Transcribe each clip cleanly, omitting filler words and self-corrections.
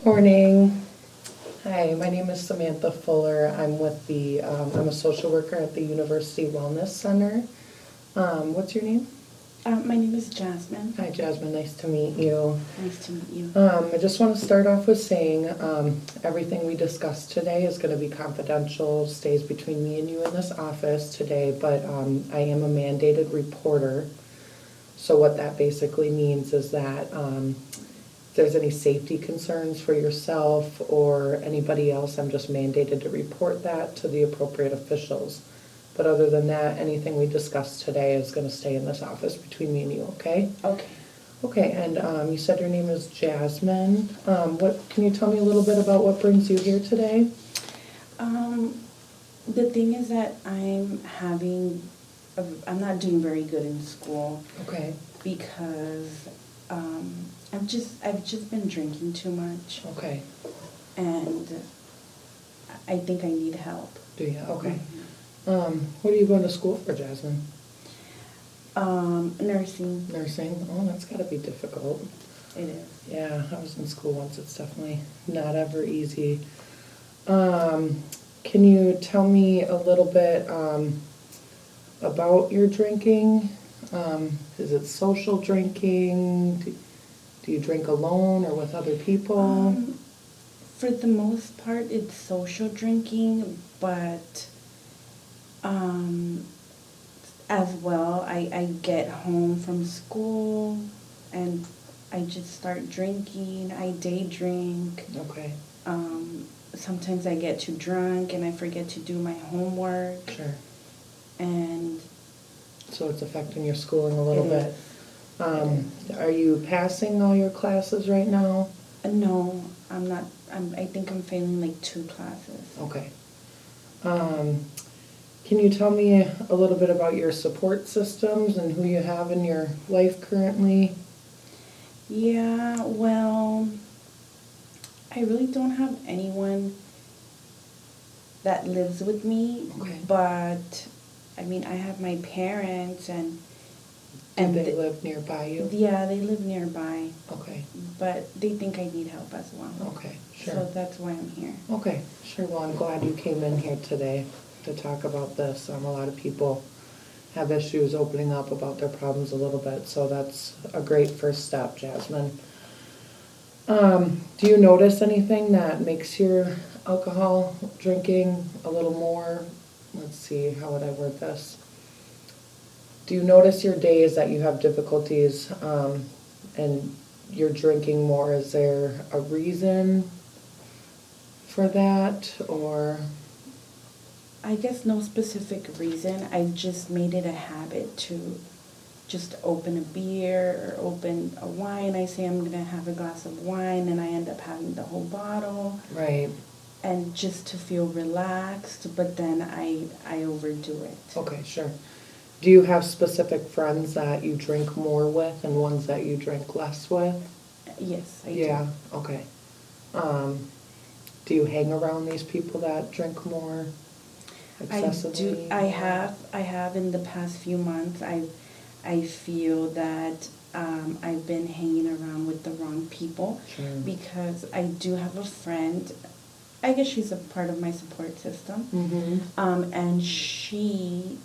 Morning. Hi, my name is Samantha Fuller. I'm with I'm a social worker at the University Wellness Center. What's your name? My name is Jasmine. Hi, Jasmine. Nice to meet you. Nice to meet you. I just want to start off with saying everything we discussed today is going to be confidential, stays between me and you in this office today, but I am a mandated reporter. So what that basically means is that if there's any safety concerns for yourself or anybody else, I'm just mandated to report that to the appropriate officials. But other than that, anything we discussed today is going to stay in this office between me and you, okay? Okay. Okay, and you said your name is Jasmine. What can you tell me a little bit about what brings you here today? The thing is that I'm not doing very good in school. Okay. Because I've just been drinking too much. Okay. And I think I need help. Do you? Okay. Mm-hmm. What are you going to school for, Jasmine? Nursing. Nursing? Oh, that's got to be difficult. It is. Yeah, I was in school once. It's definitely not ever easy. Can you tell me a little bit about your drinking? Is it social drinking? Do you drink alone or with other people? For the most part, it's social drinking, but as well, I get home from school and I just start drinking. I day drink. Okay. Sometimes I get too drunk and I forget to do my homework. Sure. And so it's affecting your schooling a little bit. Is. Are you passing all your classes right now? No, I'm not. I think I'm failing like 2 classes. Okay. Can you tell me a little bit about your support systems and who you have in your life currently? Yeah, well, I really don't have anyone that lives with me. Okay. But I mean, I have my parents and they live nearby you? Yeah, they live nearby. Okay. But they think I need help as well. Okay, sure. So that's why I'm here. Okay, sure. Well, I'm glad you came in here today to talk about this. A lot of people have issues opening up about their problems a little bit, so that's a great first step, Jasmine. Do you notice anything that makes your alcohol drinking a little more, let's see, how would I word this? Do you notice your days that you have difficulties and you're drinking more? Is there a reason for that, or? I guess no specific reason. I just made it a habit to just open a beer or open a wine. I say I'm going to have a glass of wine and I end up having the whole bottle. Right. And just to feel relaxed, but then I overdo it. Okay, sure. Do you have specific friends that you drink more with and ones that you drink less with? Yes, I do. Yeah, okay. Do you hang around these people that drink more excessively? I have in the past few months. I feel that I've been hanging around with the wrong people. Sure. Because I do have a friend. I guess she's a part of my support system. Mm-hmm. And she,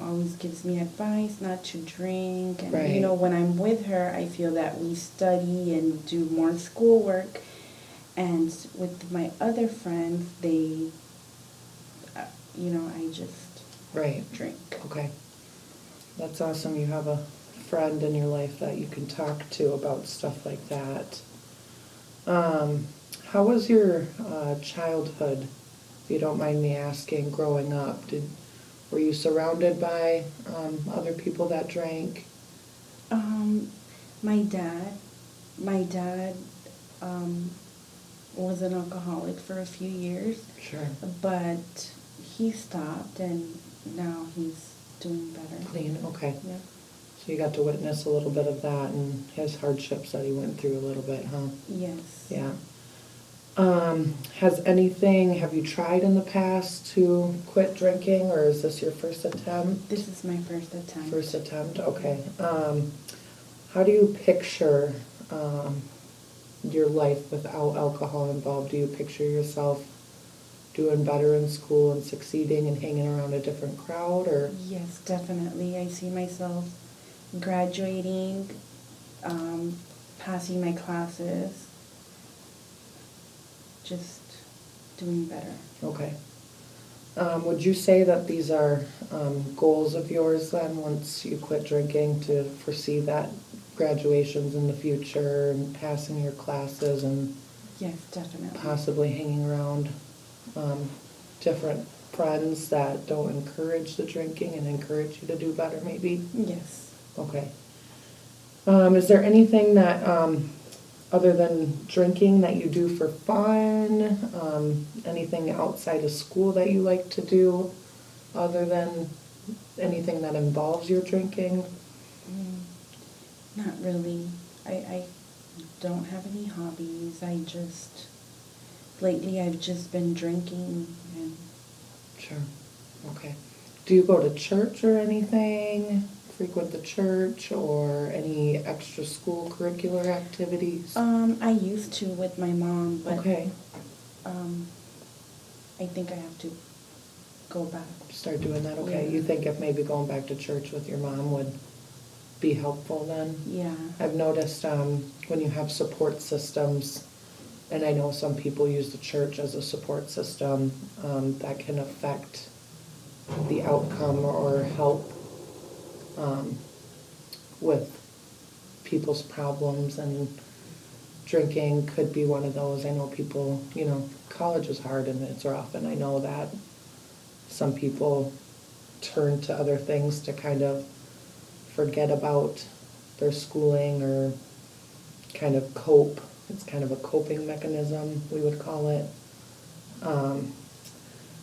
always gives me advice not to drink. And, right. When I'm with her, I feel that we study and do more schoolwork. And with my other friends, they, I just right. drink. Okay. That's awesome. You have a friend in your life that you can talk to about stuff like that. How was your childhood, if you don't mind me asking, growing up? Were you surrounded by other people that drank? My dad was an alcoholic for a few years. Sure. But he stopped and now he's doing better. Clean, okay. Yeah. So you got to witness a little bit of that and his hardships that he went through a little bit, huh? Yes. Yeah. Have you tried in the past to quit drinking, or is this your first attempt? This is my first attempt. First attempt, okay. How do you picture your life without alcohol involved? Do you picture yourself doing better in school and succeeding and hanging around a different crowd, or? Yes, definitely. I see myself graduating, passing my classes, just doing better. Okay. Would you say that these are goals of yours then, once you quit drinking, to foresee that graduations in the future and passing your classes and Yes, definitely. possibly hanging around different friends that don't encourage the drinking and encourage you to do better maybe? Yes. Okay. Is there anything that, other than drinking, that you do for fun? Anything outside of school that you like to do, other than anything that involves your drinking? Not really. I don't have any hobbies. Lately I've just been drinking and Sure. Okay. Do you go to church or anything? Frequent the church or any extra school curricular activities? I used to with my mom, but Okay. I think I have to go back. Start doing that, okay. Yeah. You think if maybe going back to church with your mom would be helpful then? Yeah. I've noticed when you have support systems, and I know some people use the church as a support system, that can affect the outcome or help with people's problems, and drinking could be one of those. I know people, college is hard and it's rough, and I know that some people turn to other things to kind of forget about their schooling or kind of cope. It's kind of a coping mechanism, we would call it.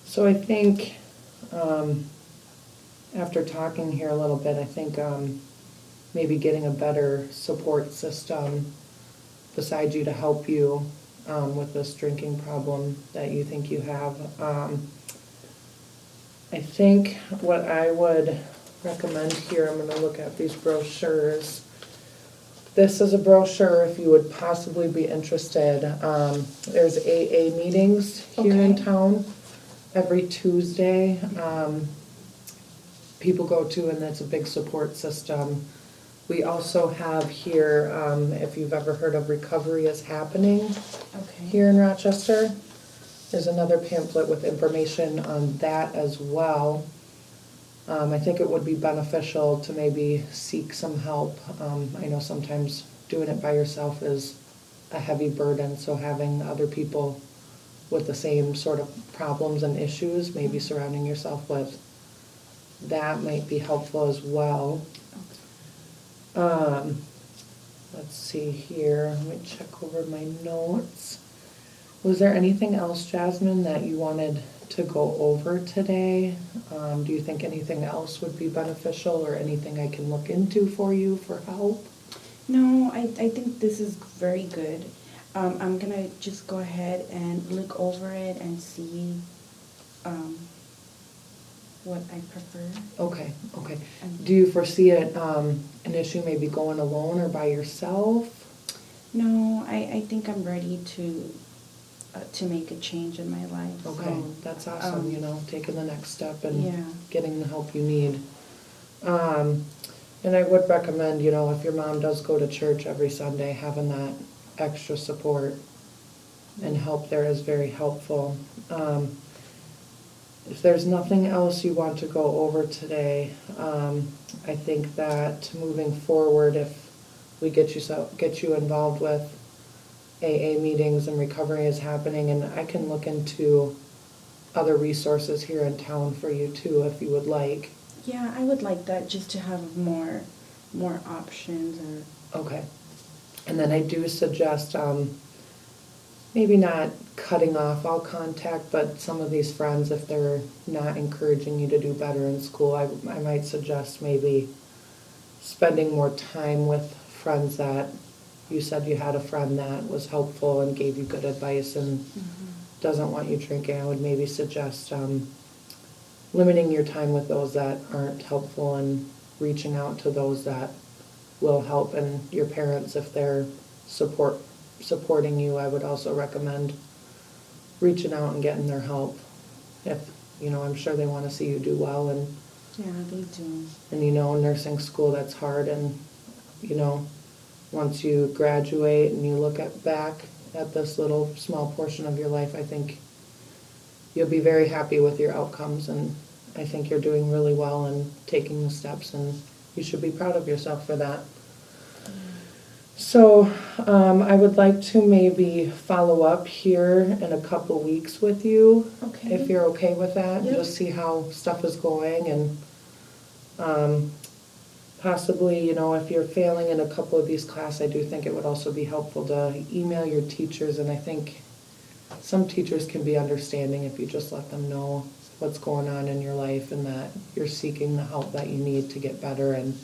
So I think after talking here a little bit, I think maybe getting a better support system beside you to help you with this drinking problem that you think you have. I think what I would recommend here, I'm going to look at these brochures. This is a brochure if you would possibly be interested. There's AA meetings here in Okay. town every Tuesday. People go to, and that's a big support system. We also have here, if you've ever heard of Recovery is Happening Okay. here in Rochester. There's another pamphlet with information on that as well. I think it would be beneficial to maybe seek some help. I know sometimes doing it by yourself is a heavy burden, so having other people with the same sort of problems and issues, maybe surrounding yourself with that might be helpful as well. Let's see here, let me check over my notes. Was there anything else, Jasmine, that you wanted to go over today? Do you think anything else would be beneficial, or anything I can look into for you for help? No, I think this is very good. I'm going to just go ahead and look over it and see what I prefer. Okay. Do you foresee it, an issue maybe going alone or by yourself? No, I think I'm ready to make a change in my life. Okay, So, that's awesome, taking the next step and Yeah. getting the help you need. And I would recommend, if your mom does go to church every Sunday, having that extra support and help there is very helpful. If there's nothing else you want to go over today, I think that moving forward, if we get you involved with AA meetings and Recovery is Happening, and I can look into other resources here in town for you too, if you would like. Yeah, I would like that, just to have more options. Or Okay. And then I do suggest maybe not cutting off all contact, but some of these friends, if they're not encouraging you to do better in school, I might suggest maybe spending more time with friends that you said you had a friend that was helpful and gave you good advice and doesn't want you drinking. I would maybe suggest limiting your time with those that aren't helpful and reaching out to those that will help, and your parents, if they're support supporting you, I would also recommend reaching out and getting their help. If, I'm sure they want to see you do well, and Yeah, they do. nursing school, that's hard, and, once you graduate and you look back at this little small portion of your life, I think you'll be very happy with your outcomes, and I think you're doing really well and taking the steps, and you should be proud of yourself for that. So I would like to maybe follow up here in a couple weeks with you, Okay. if you're okay with that. Yep. Just see how stuff is going, and possibly, if you're failing in a couple of these classes, I do think it would also be helpful to email your teachers, and I think some teachers can be understanding if you just let them know what's going on in your life and that you're seeking the help that you need to get better, and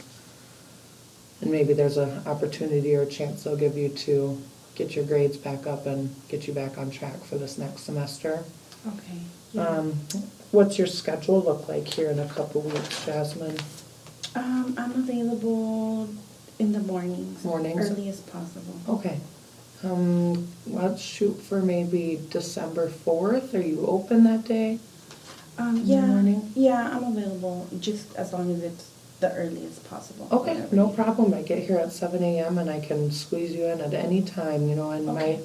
maybe there's an opportunity or a chance they'll give you to get your grades back up and get you back on track for this next semester. Okay. Yeah. What's your schedule look like here in a couple weeks, Jasmine? I'm available in the mornings. Mornings? Early as possible. Okay. Let's shoot for maybe December 4th. Are you open that day? Yeah. the morning? Yeah, I'm available, just as long as it's the earliest possible. Okay, whatever no you- problem. I get here at 7 a.m. and I can squeeze you in at any time, and Okay.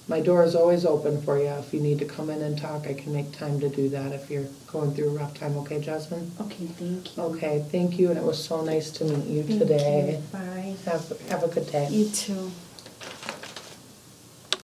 my door is always open for you. If you need to come in and talk, I can make time to do that if you're going through a rough time. Okay, Jasmine? Okay, thank you. Okay, thank you, and it was so nice to meet you Thank today. you. Bye. Have a good day. You too.